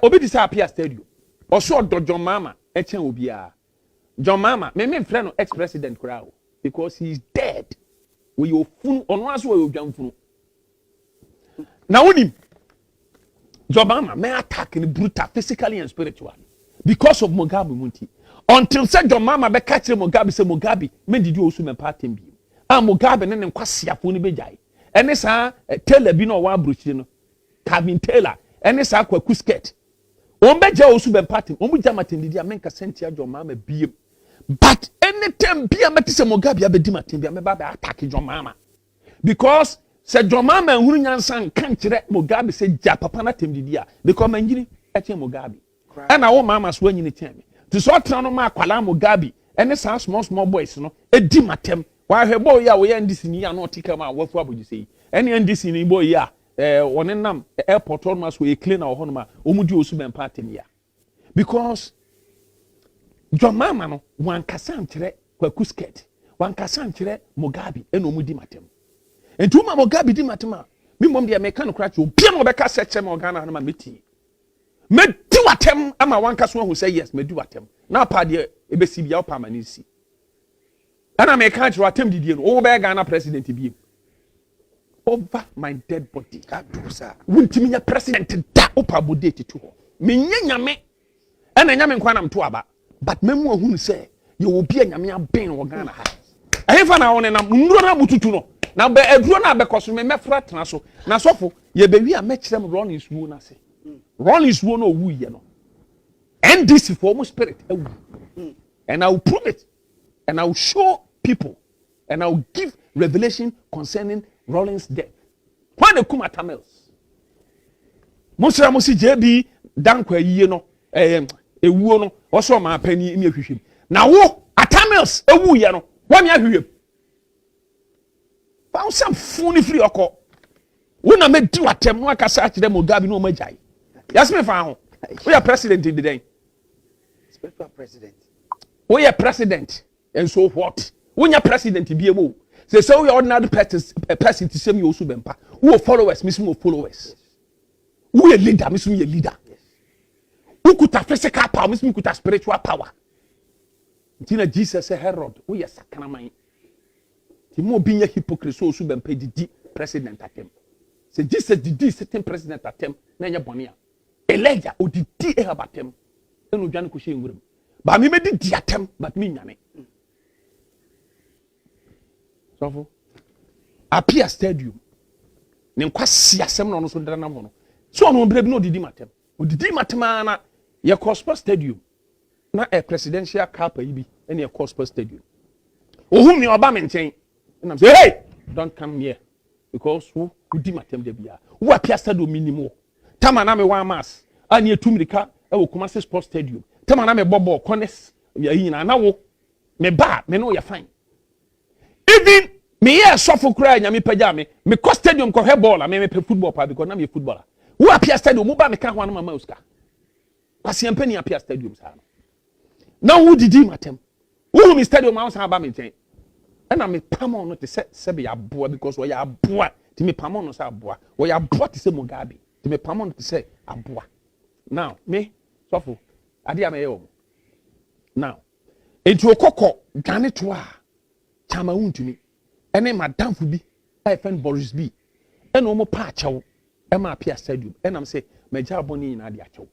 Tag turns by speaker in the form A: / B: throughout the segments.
A: obi di sa apia stadium oso John Mahama echen obi a John Mahama me friend no ex-president crowd because he is dead we you funu ono aso we odwanfunu na wonim John Mahama me attack ni brutal physically and spiritually because of Mugabe munti until said John Mahama be catch Mugabe say Mugabe me did you also me party bi Mugabe ne nkwasiafo ni bejai ene sa Taylor bi no wa abrochire no Calvin Taylor ene sa kwaku skirt on beja Owusu Bempah team on buja matendidi amenka sentia John Mahama biem but anytime bia metise Mugabe abedi matem bia me ba attack John Mahama because said John Mahama hunu nyansan kan kire Mugabe say ja papa na temdidi a because manjini eche Mugabe ana wo mama so anyini teme to so tra no ma kwala Mugabe ene sa small boys no edi matem wa hwe boy ya wo ya ndisi ni ya no tika ma wafu aboji sei ene ndisi ni boy ya wone nam airport on mas we clean our honma omudi Owusu Bempah tem ya because John Mahama no wan kasa kire kwaku skirt wan kasa kire Mugabe ene omudi matem entuma Mugabe di matem a mi mom dia meka no krache obi am obeka seche me organa no ma meti medi watem ama wan kasa hu say yes medi watem na pa de ebesi bia opa manisi ana me can't watem didie no wo be Ghana president bi over my dead body adusa wuntimi nya president da opa body titu ho me nyame ana nyame nkwa na mto aba but memu ahunu say ye obi anyame aben wo Ghana ha ahefa na won na nduro na bututu no na be aduro na be koso me mefra tena so na sofo ye be wi a mekirem running suo na se running suo no owu ye no NDC for almost spirit and I will prove it and I will show people and I will give revelation concerning Rollins' death. When they come at Tamils, Mosra Mosi JB Dankwa ye no, ewu no, also my penny in your fishing. Now, at Tamils, ewu ye no, 1 year here. Found some funny free oko. When I met two attempt, one can search them Mugabe no majai. Yes, me found. We are president in the day.
B: Special president.
A: We are president, and so what? When you're president, you be a move. Say, so we are ordinary person to say me Owusu Bempah. Who are followers, miss me followers. Who are leader, miss me a leader. Who could have physical power, miss me could have spiritual power. Tina Jesus say Herod, we are sakanamai. Timo being a hypocrite, so Owusu Bempah the president at him. Say Jesus the certain president at him, Nanya Bonia. Elijah, who did about him. No Jan Kushi with him. But me made the attempt, but me nyame. So appear stadium. Ne kwasi asem no so dana mo no. So no brebe no didi matem. O didi matema na ye Cosper stadium. Na a presidential car pa ibi ene ye Cosper stadium. Ohun mi oba me nchen. Na say hey, don't come here because who didi matem de bia. Wo appear stadium minimum. Tama na me one mass. Ani etumrika e wo Kumasi Sports Stadium. Tama na me bobo corners ya yina na wo me ba me no ya fine. Even me here suffer cry nyame pagya me co stadium ko he ball me play football pa because na me footballer. Wo apia stadium mo ba me ka ho na mama uska. Kwase empani apia stadium sa no. Na wo didi matem. Wo me stadium ma san ba me ten. E na me pamon no te se be ya boa because wo ya boa. Ti me pamon no sa boa. Wo ya boa te se Mugabe. Ti me pamon te se aboa. Now me suffer ade am ye now enti okoko gane to a chama wuntumi ene madam fu bi I friend Boris B ene omo pa achew e ma apia stadium ene am say meja aboni na ade achew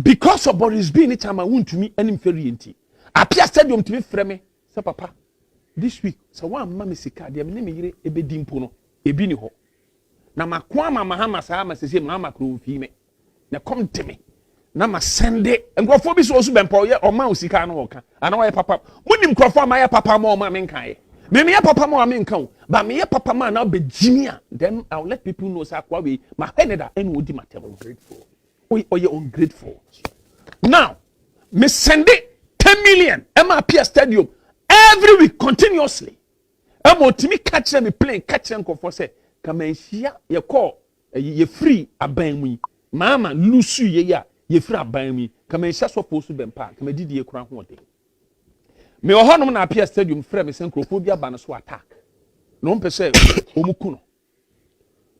A: because of Boris B ni chama wuntumi ene mferi enti apia stadium timi freme say papa this week so one mama sika de me yire ebedi mpo no ebi ni ho na makwa MAHAMA sa ma sese MAHAMA kro fi me na come to me na ma sende nkrofo bi so Owusu Bempah ye o ma osika no oka ana wa papa munim nkrofo ma ye papa ma o ma menkan ye me ye papa ma o menkan ba me ye papa ma na begimi a then I will let people know say akwa we ma heneda enu odi matem ungrateful o ye ungrateful now me sende 10 million am appear stadium every week continuously am otimi catch me plane catch nkrofo say kamanhia ye call ye free aban mu mama lusu ye ya ye free aban mu kamanhia so Owusu Bempah kamadidi ye kura ho de me ohonom na appear stadium free me senkrofobia ba no so attack no mpese omuku no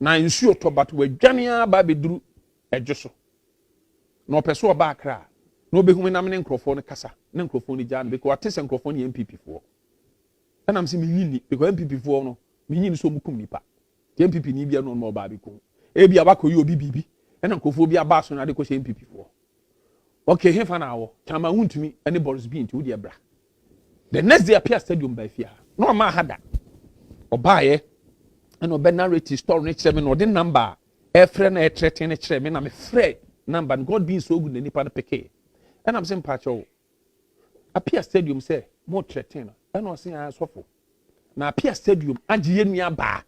A: na nsuo to but wadwane ba beduru edwoso no peso oba akra no behumi nam ne nkrofo no kasa ne nkrofo no jan because atese nkrofo no MPP fo and am say me nyini because MPP fo no me nyini so mukum nipa the MPP ni bia no no oba bi ko e bia ba ko yi obi bibi and nkrofo bia ba so na de ko she MPP fo okay hefa na awo chama huntumi ene Boris B nti wo de bra the next day appear stadium by fear no ma hada oba ye and oba narrative story ne kire me no de number e frɛ na e threaten ne kire me na me frɛ number God being so good na nipa na peke and I'm saying pacho appear stadium say more threaten and I say asofo na appear stadium agye nua ba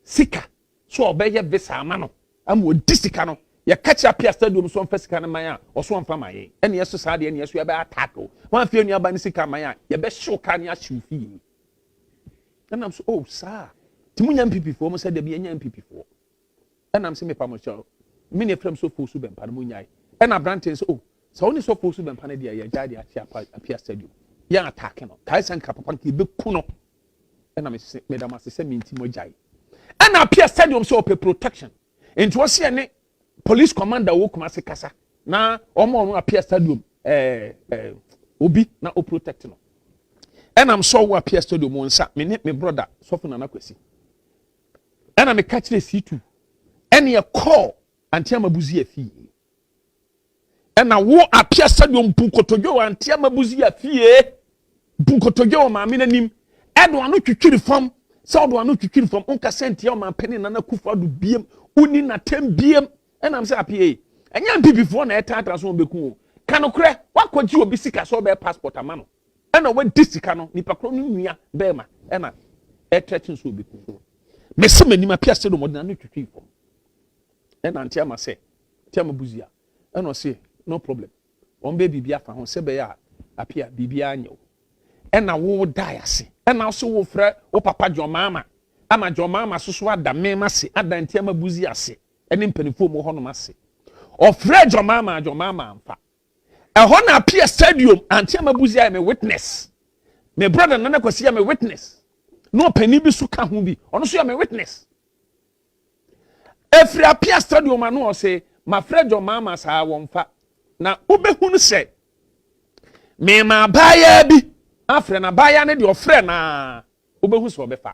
A: sika so obeye visa ama no am wo disika no ya catch appear stadium so on sika na man a so on fa man and yeso sa de and yeso ya be attack o wan fe nua ba ni sika man a ya be show ka ni ahwe fi and I'm so oh sir timunya MPP fo mo say de be nya MPP fo and I'm saying me pa mo show me ne frem so Owusu Bempah mo nyai and abranten so oh so oni so Owusu Bempah na dia ya jade appear stadium ya attack no kai sanka papa nke be ku no and I'm say me da ma say me nti mo jai and appear stadium so open protection into was here police commander wo kuma se kasa na omo no appear stadium obi na o protect no and I'm so wo appear stadium won sa me brother so for na kwesi and I'm catch the C2 and your call antia mabuzi afi and na wo appear stadium bunkotojo antia mabuzi afi bunkotojo ma me nanim edo anu twitwiri fam so do anu twitwiri fam onka sentia ma pene na kufa do biem uni na tem biem and I'm say apie enya MPP fo na etatra so beku kanokre wakoji obi sika so be passport amano and na we disika no nipa kro no nua be ma and na etretin so beku me se mani ma pia se do modena no twitwiri fam and antia ma say tia mabuzia and I say no problem on be bibia fa ho se be ya apia bibia anyo and na wo die ase and na so wo frɛ wo papa Jomama ama Jomama so so ada me ma se ada ntia mabuzia ase ene mpanifo mo ho no ma se o frɛ Jomama amfa e ho na apia stadium antia mabuzia me witness me brother nana kwasi ya me witness no pani bi so ka ho bi ono so ya me witness efri apia stadium anu o se ma frɛ Jomama sa wonfa na obehunu se me ma baya bi afre na baya ne de ofre na obehu so obefa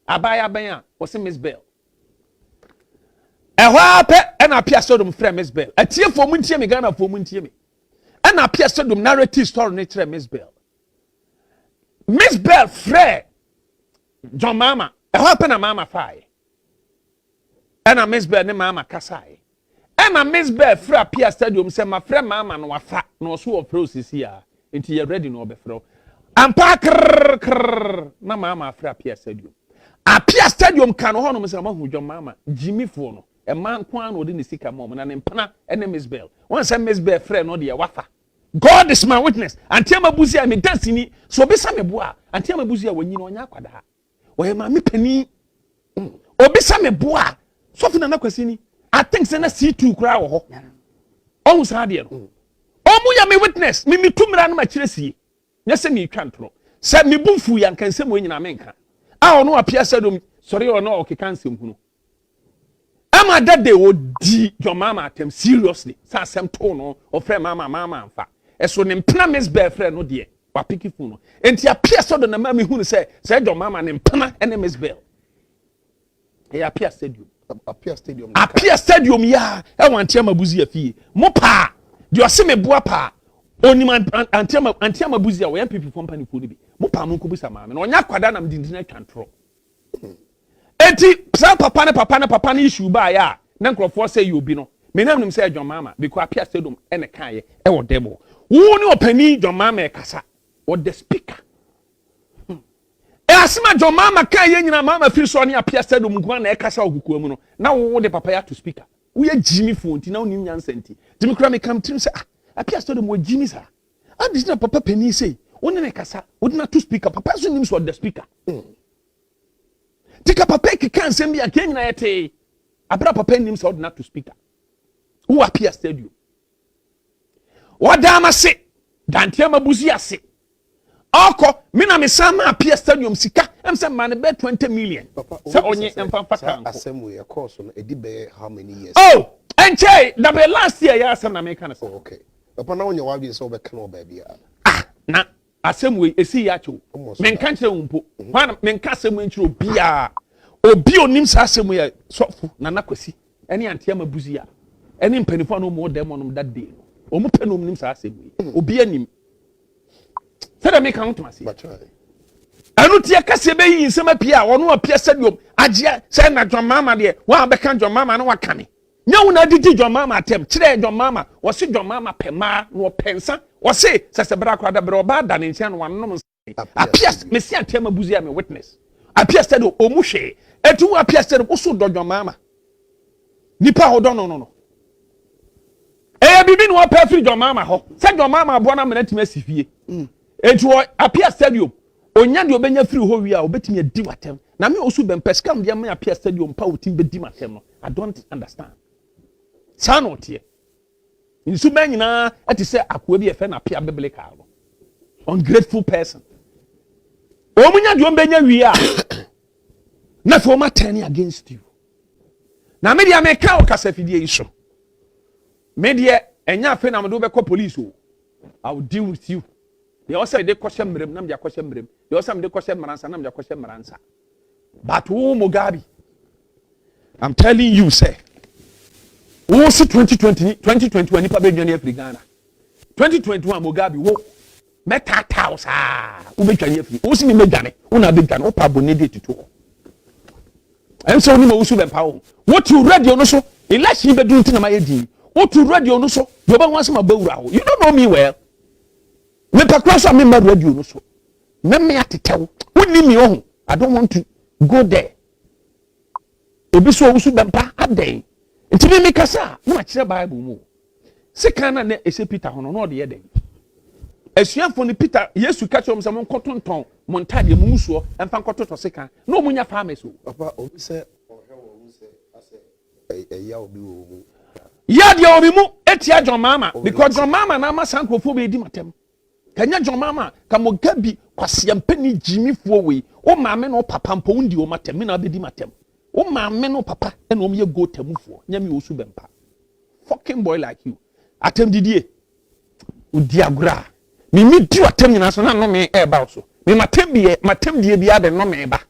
A: abaya ban a wo se mzbel ehwa ape na apia stadium frɛ mzbel atie fo mu ntie me Ghana fo mu ntie me na apia stadium narrative story ne kire mzbel frɛ Jomama ehwa ape na mama fae na mzbel ne mama kasae na mzbel frɛ apia stadium se ma frɛ mama no wafa no so wo frɛ osisi a enti you ready no obefrɛ ampa na mama frɛ apia stadium kan ho no se ma hu Jomama Jimmy fo no e man kwa no de ne sika mom na ne mpana ene mzbel won se mzbel frɛ no de wafa God is my witness antia mabuzi a me dansini so obisa me boa antia mabuzi a wanyi no onya akwada ha wo ma me pani obisa me boa so fina na kwasi ni I think say na C2 kura wo ho on sa de no omu ya me witness me tumra na ma kire sie nya se me twa ntoro se me bufu ya nkan se mo nyina menka a ono apia sadom sorry ono okeka nsem hunu ama that day wo di Jomama atem seriously sa asem to no o frɛ mama amfa eso ne mpena mzbel frɛ no de wa piki fu no enti apia sadom na ma me hunu se Jomama ne mpena ene mzbel e apia stadium ya e wantia mabuzi afie mo pa de ose me boa pa onim antia mabuzi a wo MPP company fo ni bi mo pa mo ko bisa ma me no onya kwada na mdindina twantro enti sa papa ne issue ba ya na nkrofo say you bi no me nam nim say Jomama because apia stadium ene kan ye e wo demo wo ni opani Jomama e kasa wo the speaker asima Jomama kan ye nyina mama firi so ne apia stadium nko na e kasa okukuwa mu no na wo de papa ya to speaker wo ye Jimmy phone ti na onim nyansa nti Jimmy kra me kam tim say apia stadium wo Jimmy sa adi na papa pani say wo ne kasa wo na to speaker papa so nim so the speaker tika papa ki kan sem bia ke nyina yete abra papa nim so na to speaker wo apia stadium wadama se dantia mabuzi ase Oko mina misama apia stadium sika emse man be 20 million. Papa,
B: say onye emfa fata. Asem we course no edi be how many years?
A: Oh, enche da be last year ya Asem na me kan say
C: okay papa na onye wa bi so be kan o ba bia
A: na Asem we esi ya cho me kan kire wumpo hwan me kan Asem enchiro bia obi onim sa Asem ye sofo na nakwasi ene ante amabuzi ya ene mpanifo no mo dem onom that day omu penom nim sa Asem obi anim say da me kan utmase anu tie kase be yi nsema pia wono apia stadium agye say na John Mama de wa be kan John Mama na wa kane nyawo na didi John Mama atem kire John Mama wo se John Mama pema no pensa wo se sesebra kwa da bro ba da ne ntia no wanom apia me si atem abuzi ya me witness apia stadium omu hwe etu apia stadium so do John Mama nipa hodo no bibi no pa free John Mama ho se John Mama abo na menatime asifie etu apia stadium onya de obenya free ho wi a obetimi adi watem na me Owusu Bempah scam de me apia stadium pa otim be di matem no I don't understand sa no tie nsu ben nyina ati se akoa bi efe na apia biblical no ungrateful person omunya de obenya wi a na for ma turn against you na me dia me ka o kasafidie iso me dia enya afe na me do be call police o I will deal with you. They also they question mrem nam dia question mrem. They also they question maransa nam dia question maransa. But who Mugabe? I'm telling you, say. Who see 2021 nipa be dwane Afri Ghana. 2021 Mugabe wo meta tausa. Wo be dwane Afri. Wo si me dwane. Wo na be dwane. Wo pa boni de tutu. Em so ni ma Owusu Bempah. What you radio no so election be do ntina ma yedi. What you radio no so you ba wan se ma bawura ho. You don't know me well. Me pakwaso me ma radio no so. Me atetew. Woni mi ohun. I don't want to go there. Obi so Owusu Bempah aden. Nti me kasa na kire Bible mu. Se kan na ese Peter hono no de ye den. Asuafo ni Peter Yesu ka chom se mon kotonton mon tade mu musuo emfa kototo se kan. Na omunya farmers o.
C: Papa obi se ohwe wo se ase eya obi wo mu.
A: Ya dia obi mu etia John Mama because John Mama na ma sankofo be di matem. Kanya John Mama ka mo gabi kwasiampani jimifo we o maame no papa mpo ndi o matem na be di matem. O maame no papa na o me go tamufo nyame Owusu Bempah. Fucking boy like you. Atem didie. Udi agura. Me di atem nyina so na no me e ba so. Me matem die bia de no me ba.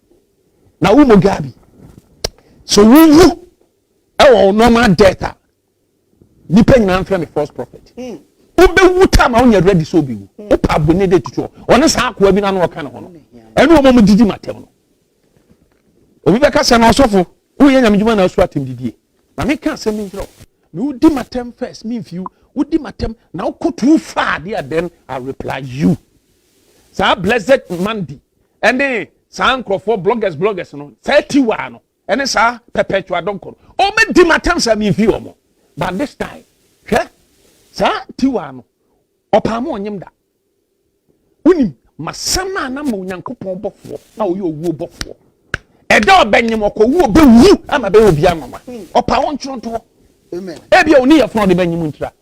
A: Na wo Mugabe. So wu e normal data. Nipa nyina mfa me false prophet. Obe wuta ma onya ready so bi wu. Opa bone de tutu. One sa akwa bi na no oka ne ho no. Ene o mom didi matem no. Obi be ka se na osofo, wo ye nyamjuma na asu atem didie. Na me ka se me njro. Me wudi matem first, me if you wudi matem na uko too far there then I reply you. Sa blessed Monday. Ene sa ankrofo bloggers no. 31 no. Ene sa perpetual donko. O me di matem sa me if you omo. But this time, sa tiwa no. Opa mo onyem da. Unim masama na mo Nyankopon bofo na oye owu bofo. Eda obenyem okowu obewu ama be obi amama. Opa won chronto.
C: Amen.
A: Ebia oni yefun de benyem ntira.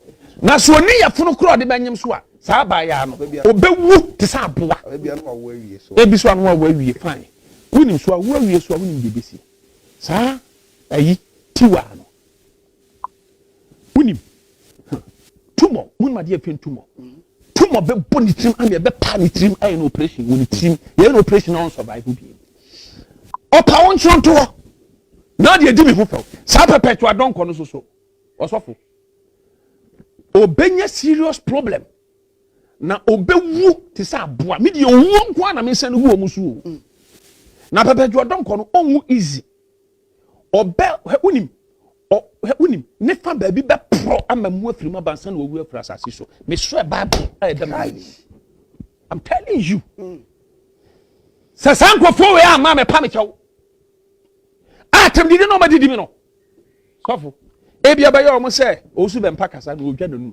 A: Na so oni yefun kro de benyem so a sa ba ya no obewu te sa aboa.
C: Ebia no awo awie so.
A: Ebi so anu awo awie fine. Unim so awo awie so unim de besi. Sa ayi tiwa no. Unim tumo mun ma de pen tumo be boni trim am be pa ni trim ay no operation woni trim ye no operation on survive bi opa won chonto na de di me hu fe sa perpetual don kono so osofo obenya serious problem na obewu ti sa aboa me de owu nko na me se no hu omusu na perpetual don kono onwu easy obe unim ne fa baby be pro ama mu afiri ma bansan na owu afira asase so me swear Bible I'm telling you sasanko fo we ama me pa me chew atem didi no ma didi mi no sofo ebia ba ya o mo se Owusu Bempah kasa na odwa no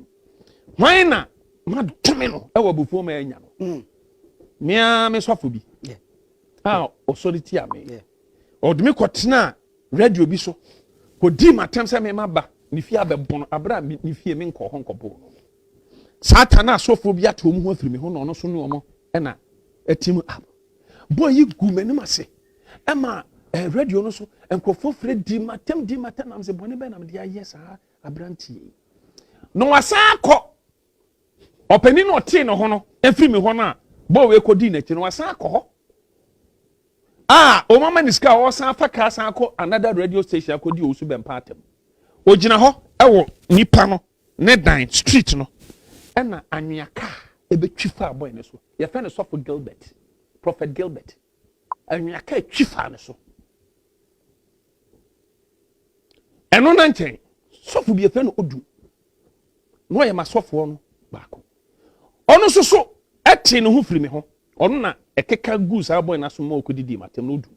A: hwan na ma tumi no e wa bufuo ma anya no mia me sofo bi authority ame odumi kotena radio bi so kodi matem se me maba ni fie abebon abra ni fie me nko ho nkobo satana sofo bi ato mu ho afiri me ho no so no mo na atim ab boy yi gumani mase ema radio no so enkofo fre di matem am se boni be na me dia yes abranti no wasan akọ opani no te no ho no efiri me ho na bo we kodi na chi no wasan akọ ho o mama niska o san fa ka san akọ another radio station akodi Owusu Bempah atem ogina ho ewo nipa no ne dan street no ena anwaka ebetwi fa boy ne so ye fa ne sofo Gilbert Prophet Gilbert anwaka twi fa ne so eno na nchen sofo bi ye fa no odu no ye ma sofo no baako ono so eti ne ho firi me ho ono na ekeka gu sa boy na so ma okudidi matem no odu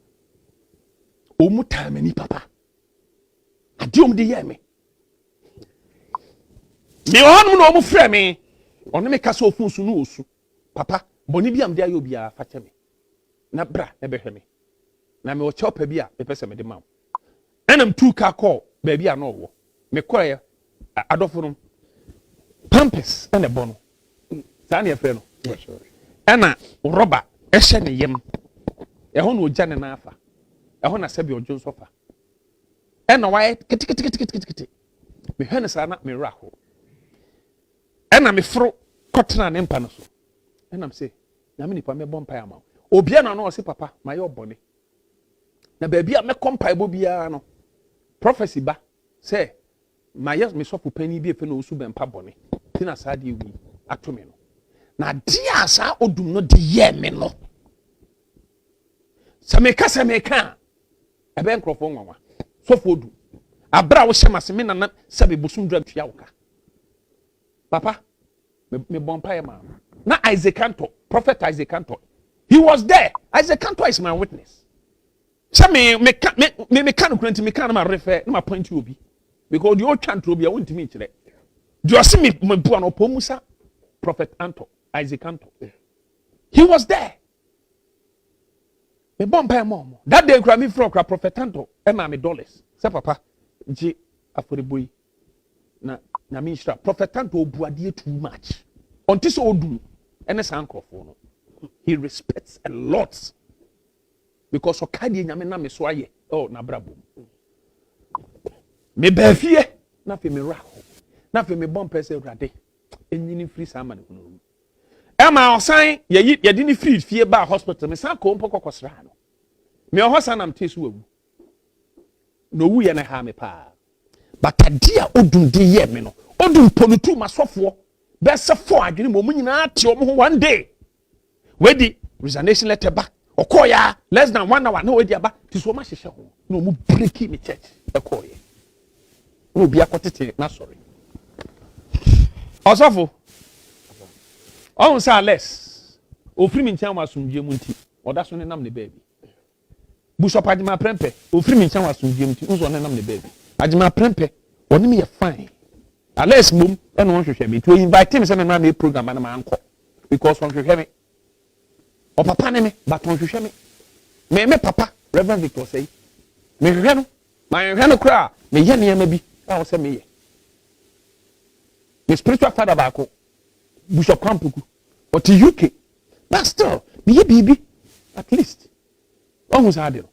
A: omu tamani papa ade om de ye me on no omu frɛ me ono me kasa ofunsu no osu papa boni bi am de ayo bia fa kyɛ me na bra e behwɛ me na me o chopa bi a me pese me de ma enam tu ka call ba bi a no wo me koye adofo no pampers ene bono sa na e frɛ no ena roba e hye ne yem e ho no ogya ne na afa e ho na sabi ojo sofa ena wa kiti me hwe ne sa na me ra ho ena me fro kotena ne mpa no so ena me se na me nipa me bɔ mpa ama obia na no se papa ma ye obone na ba bia me kompa ebo bia no prophecy ba say ma ye me sofu pani bi efe na Owusu Bempah bone tina sa de wi atome no na dia sa odum no de ye me no sa me ka ebe nkrofo nwanwa sofu odu abra wo hye mase me na sabe bosum dra twa woka papa me bompa ma na Isaac Cantor prophet Isaac Cantor he was there. Isaac Cantor is my witness. So me can ma refer na point you obi because the old chant obi I want me kire do you see me bu an opomusa prophet Anto Isaac Cantor he was there me bompa ma that day kra me from prophet Anto e ma me dollars say papa ji aforeboyi na me shira prophet Anto obuade too much until so odu ene sankrofo no he respects a lot because okade nyame na me so aye na brabo me ba fie na fe me ra na fe me bom pese urade enyini free sama ne kunu e ma osan ye de ni free fie ba hospital me san ko mpoko kosra no me ho san am tesu wawu no wu ye na ha me pa batadia odum de ye me no odum polutu masofo be se fo adwene mo nyina ate o mo one day wedi resignation letter back okoya less than 1 hour na wedi aba ti so ma hyehyɛ ho na mo break me church okoye no bia kotete na sorry osofo on sa less ofiri mi nkyɛn wasomdwe mu nti oda so ne nam ne baabi bishop Adima Prempe ofiri mi nkyɛn wasomdwe mu nti nso ne nam ne baabi Adima Prempe oni me ye fine unless mum and one should me to invite him to a program and my uncle because one should hear me or papa me but one should hear me papa Reverend Victor say me reno my reno cry me yen maybe I will say me the spiritual father bako Bishop Kampuku or to UK but still be a baby at least almost had it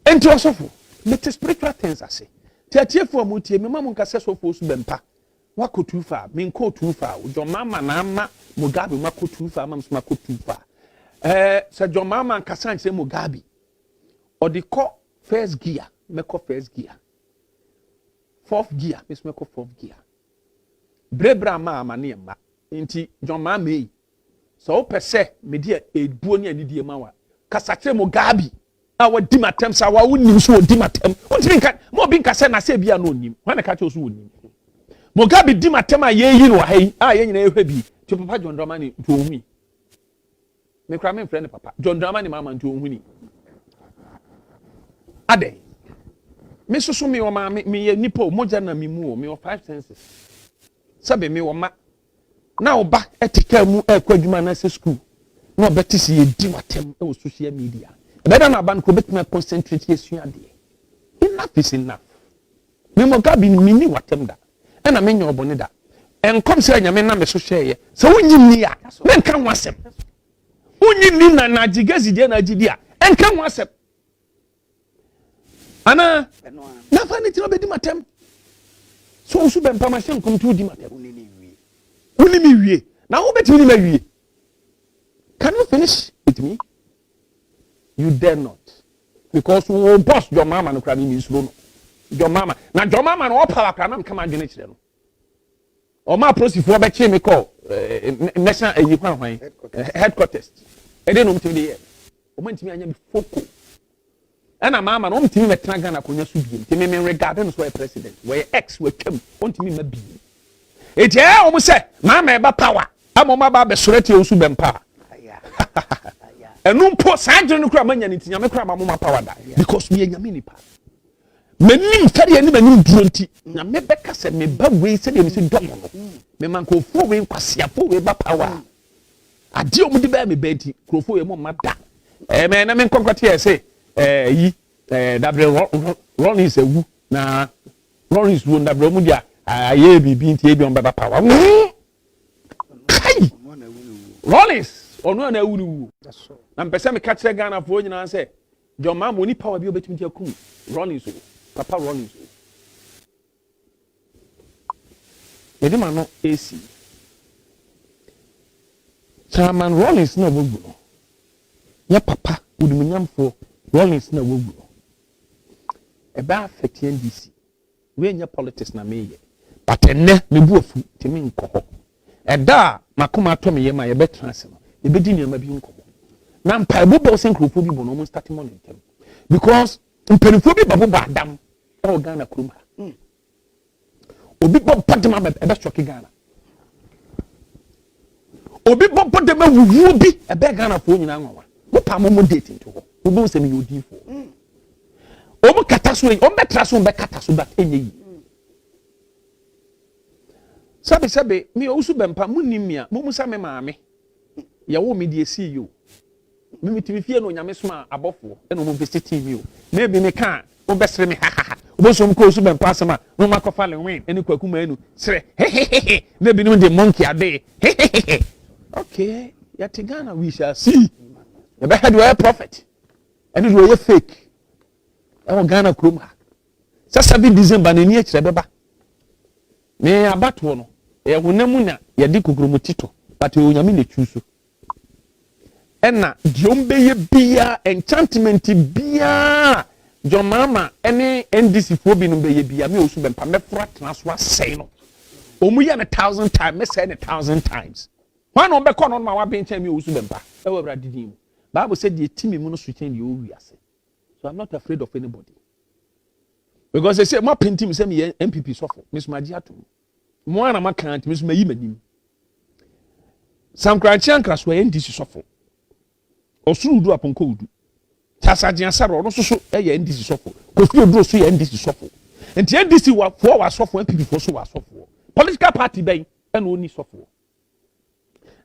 A: and to us of let the spiritual things I say Tia for mutie me mamu nkase so Owusu Bempah wako too far me nko too far jo mama na ama Mugabe mako too far mam mako too far se jo mama nkasa nche Mugabe or the call first gear meko first gear fourth gear me meko fourth gear brebra ma amane ma nti jo mama yi so pese me dia eduo ne anidie ma wa kasa kire Mugabe awa di matem sa wa wonim so di matem ontimi kan mo bi nka se na se bia no onim wana ka che so onim Mugabe di matem a ye yi no hai a ye nyina ehwe bi ti papa John Dramani to ohuni me kra me friend papa John Dramani mama to ohuni ade me so me o ma me ye nipa moja na me mu o me o 5 senses sabe me o ma na oba etika mu ekwadwuma na se school na obetisi ye di matem e o social media better na ban ko betima concentrate yesu ade enough is enough me Mugabe ni ni watem da e na me nya obone da enkom se anya me na me so hweye se wonyim ni ya me nka wasem wonyim ni na jigazi de na jidi a enka wasem ana na fa ni ti obedi matem So Owusu Bempah machine come to di matter. Uni mi wie. Now who bet me wie? Can you finish with me? You dare not. Because we boss your mama no crani means no. Your mama. Now your mama no power can come and generate them. Or my process for be me call national headquarters. E dey no mtimi dey. O man timi anya be foko. And a mama no mtimi metna Ghana konya su biem. Timi me regard no so president. We ex we twam. On timi ma bi. E je o mo say mama e ba power. Amoma ba be sorete Owusu Bempah. Enu mpo sanjere no kura manya ni tinyame kura mama power da. Because we nyame nipa. Menim fere ni menim duro nti na me beka se me ba we se de me se domo no me man ko fo we kwasiafo we ba power ade o mu de ba me ba nti krofo we mo ma da me na me nkonkoti e se yi double Rollins ewu na Rollins wo double mu dia aye bibi nti e bi on ba power kai Rollins onu na ewu ni wu na mpese me ka kire Ghana fo nyina se John ma mo ni power bi obetimi ti akum Rollins o Papa Rollins. Edema no AC. Chairman Rollins na wogu no. Ya papa uduminyam for Rollins na wogu no. Eba affect NDC. We nya politics na meye. But enne me bu afu timi nko. Eda makoma to me yema ye be transfer. Ye be di nyama bi nko. Na mpa bu bo senkrofo bi bo no mo start morning tem. Because mpenifo bi babo ba adam o Ghana kuruma obi bom padema be shock Ghana obi bom padema wuwu bi e be Ghana fo nyina nwa mo pa mo date into ho obi se me yodi fo o mo kata so o be tra so be kata so that enye yi sabe me Owusu Bempah munimia mo musa me maame ya wo me die CEO me timi fie no nyame soma abofo e no mo visit TV o maybe me kan o besre me ha o so mo ko Owusu Bempah sama no makofa le wen eni kwakuma enu sre na bi no de monkey ade okay ya Ghana we shall see e be head we prophet and it we fake e wo Ghana kroma sa 7 December na ni a kire beba me abato no e honamu na ye di kokromo tito but o nyame na chuso ena diombe ye bia enchantment bia John mama ene NDC fo bi no be ye bia me Owusu Bempah me fra transfer say no omu ye na 1000 times me say na 1000 times wan on be ko no ma wa ben chen me Owusu Bempah e wa bra didim Bible said the team mu no so chen the owi ase so I'm not afraid of anybody because they say my pentim say me MPP sofo me so maji ato mo ana makant me so mayi manim Sam Kranchian kraso NDC sofo osurudu aponko udu tasajian saro no so e NDC sofo kofi oduro so ye NDC sofo enti NDC wa fo wa sofo MPP fo so wa sofo political party ben e no ni sofo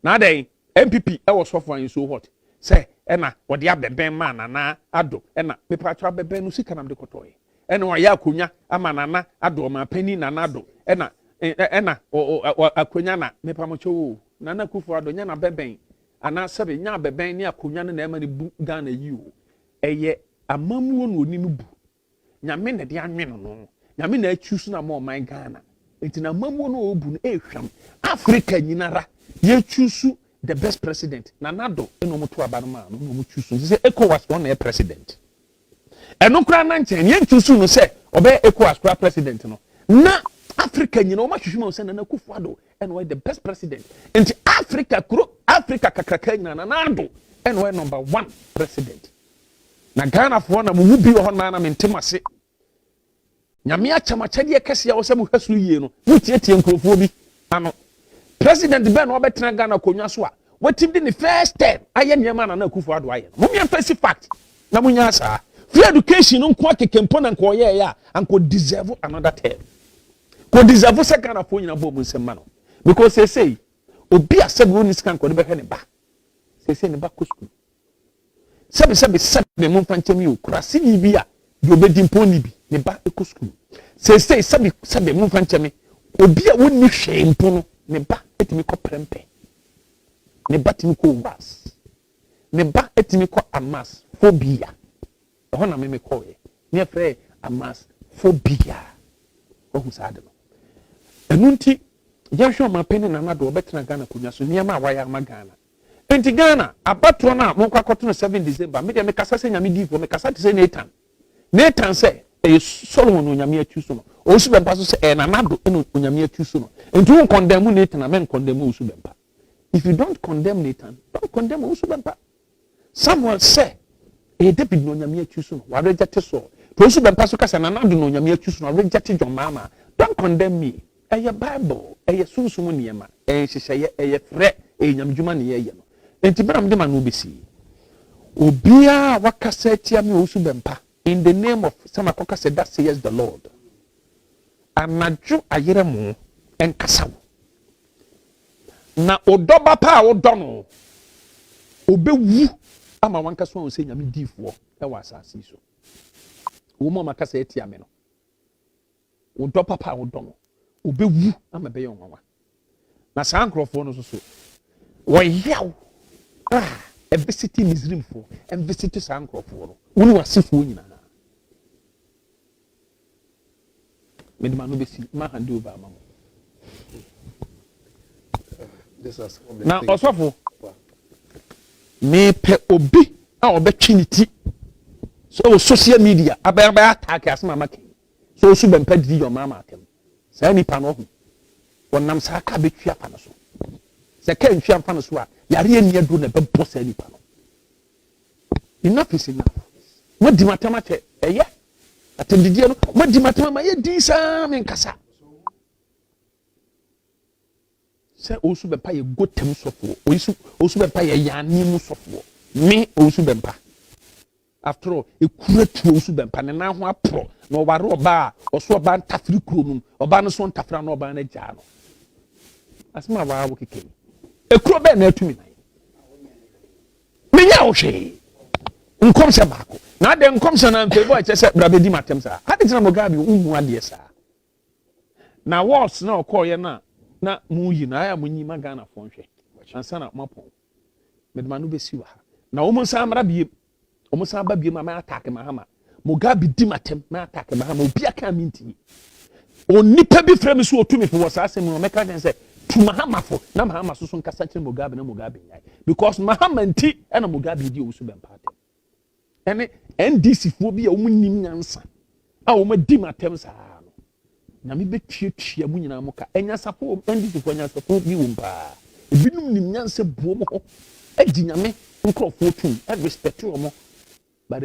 A: na dey MPP e wo sofo an so what say e na wo de abeben man na ado e na pepa twa beben no sika nam de kotoye e na wa ya akonya ama nana ado ma pani nana ado e na akonya na mepa mo chowo nana kufu ado nya na beben ana sebe nya beben ni akonya na ema ni bu Ghana yi o eye amamuo no oni no bu nyame na de anweno no nyame na achusu na mo man Ghana enti na amamuo no obu no ehwam Africa nyinara ye chusu the best president na nado eno mo to abano ma no mo chusu say ECOWAS one na president eno kra na nchen ye chusu no say obe ECOWAS kra president no na Africa nyina o ma hwehwema say na Kufu Addo eno the best president enti Africa kakraka nyina na nado eno number 1 president na Ghana fo na mu bi ho na mentemase nyame achamachade kese ya wo se mu hwasu yie no mutietie nkrofo bi ano president Ben obetena Ghana konwa so a watim di ni first term aye niam na Kufu Addo aye mo me face fact na munya sa free education nko akekempo na nko ye ya anko deserve another term ko deserve se Ghana fo nyina bo mu nsema no because they say obi asabu ni scan ko de be hwe ne ba say ne ba ko school sabe mo fanche mi okurase ni bi a de obedi mponi bi ne ba ko school say sabe mo fanche mi obi a woni hwe mpo no ne ba etimi ko prempe ne ba timi ko was ne ba etimi ko amas phobia ho na me ko ye ne frɛ amas phobia o hu sa de no enunti yɛhwɛ ma pene na na do obetena Ghana kunya so niema waya ama Ghana enti Ghana abato na mo kwakoto no 7 December me de me kasa se nyame difo me kasa te se Nathan say e Solomon onyame atuso no Owusu Bempah so say na nado eno onyame atuso no enti won condemn Nathan na men condemn Owusu Bempah. If you don't condemn Nathan, don't condemn Owusu Bempah. Samuel say David no onyame atuso no wa reject so Owusu Bempah so kasa na nado no onyame atuso no reject John Mama. Don't condemn me. Eye Bible eye sunsumu niema eye hyehyeye eye frɛ eye nyamdwuma ne ye no enti bram de ma no besi obia wakasa tia me Owusu Bempah in the name of some akoka said that says the Lord anadwo ayeremu enkasa na odoba pa odo no obewu ama wankaso on se nyame difo e wa asase so wo mo makasa tia me no odoba pa odo no obewu ama be yon wawa na saa nkrofo no so woyaw e visit Misrim fo e visit saa nkrofo no woni wasefo nyina me de manu be si ma hand over ama mo na osofo me pe obi a obetwi ni ti so social media abaya attack asema make so Owusu Bempah di your mama atem sa nipa no ho wonam sa ka betwi afa no so se ka ntwi afa no so a yare eni adu na bebo sa nipa no enough is enough mo di matama che eye atendidie no mo di matama ma ye di sa me nkasa se Owusu Bempah ye gotem sofo Owusu Bempah ye yani mu sofo me Owusu Bempah after all ekura tu Owusu Bempah ne na ho apro na obare oba oso oba ntafiri kurom oba no so ntafira na oba na gya no asema wa wo keke ekuro be na atumi nan menya ohwe nkomse baako na de nkomse na mpebo a chese brabedi matem sa hade tina Mugabe umu ade sa na wars na okoye na muyi na ya munyi magana fo nhwe ansa na mapon medmanu besi wa na wo mun sa mra biem wo sa ba biem ma attack MAHAMA Mugabe di matem ma attack MAHAMA obi aka minti onipa bi frɛ me so otumi fo wasa asem no meka den sɛ tu MAHAMA fo na MAHAMA so nkasa kyerɛ Mugabe na Mugabe nyai because MAHAMA nti na Mugabe di Owusu Bempah ene NDC fo bi a wo nim nyansa a wo ma di matem sa no na me betwetwea mu nyina mo ka enya safo NDC fo nya safo bi wo mpa ebinum nim nyansa buo mo ho agi nyame nkrofo tun e respect wo mo but